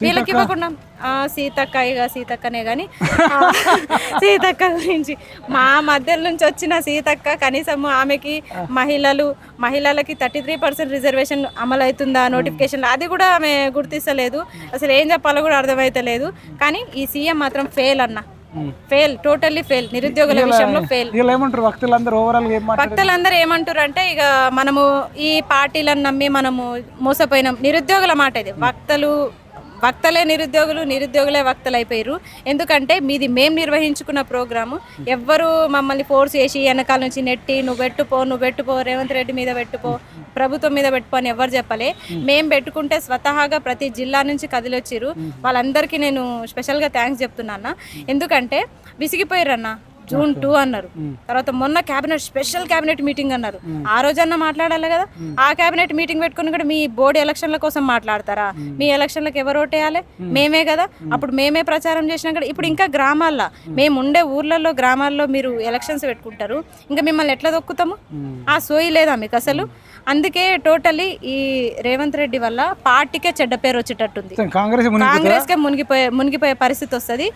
వీళ్ళకి ఇవ్వకుండా సీతక్క ఇక సీతక్కనే కానీ సీతక్క గురించి మా మధ్య నుంచి వచ్చిన సీతక్క కనీసం ఆమెకి మహిళలకి 33% రిజర్వేషన్ అమలు అవుతుందా నోటిఫికేషన్ అది కూడా ఆమె గుర్తిస్తలేదు. అసలు ఏం చెప్పాలో కూడా అర్థమైతలేదు. కానీ ఈ సీఎం మాత్రం ఫెయిల్ అన్న, ఫెయిల్, టోటల్లీ ఫెయిల్. నిరుద్యోగుల విషయంలో ఫెయిల్. భక్తులందరూ ఏమంటారు అంటే ఇక మనము ఈ పార్టీలను నమ్మి మనము మోసపోయినాం. నిరుద్యోగుల మాట ఇది. వక్తలే నిరుద్యోగులే వక్తలు అయిపోయారు. ఎందుకంటే మీది మేము నిర్వహించుకున్న ప్రోగ్రాము. ఎవ్వరు మమ్మల్ని ఫోర్స్ చేసి వెనకాల నుంచి నెట్టి నువ్వు పెట్టుపో రేవంత్ రెడ్డి మీద పెట్టుపో, ప్రభుత్వం మీద పెట్టుకో అని ఎవరు చెప్పలే. మేము పెట్టుకుంటే స్వతహాగా ప్రతి జిల్లా నుంచి కదిలొచ్చిరు. వాళ్ళందరికీ నేను స్పెషల్గా థ్యాంక్స్ చెప్తున్నా. ఎందుకంటే విసిగిపోయారు అన్న. June 2 అన్నారు. తర్వాత మొన్న స్పెషల్ క్యాబినెట్ మీటింగ్ అన్నారు. ఆ రోజన్నా మాట్లాడాలి కదా. ఆ క్యాబినెట్ మీటింగ్ పెట్టుకుని కూడా మీ బోర్డు ఎలక్షన్ల కోసం మాట్లాడతారా? మీ ఎలక్షన్లకు ఎవరు ఓటేయాలి? మేమే కదా. అప్పుడు మేమే ప్రచారం చేసినా కూడా ఇప్పుడు ఇంకా గ్రామాల్లో మేము ఉండే ఊర్లలో గ్రామాల్లో మీరు ఎలక్షన్స్ పెట్టుకుంటారు. ఇంకా మిమ్మల్ని ఎట్లా దొక్కుతాము? ఆ సోయి లేదా మీకు అసలు? అందుకే టోటలీ ఈ రేవంత్ రెడ్డి వల్ల పార్టీకే చెడ్డ పేరు వచ్చేటట్టుంది. కాంగ్రెస్కే మునిగిపోయే పరిస్థితి వస్తుంది.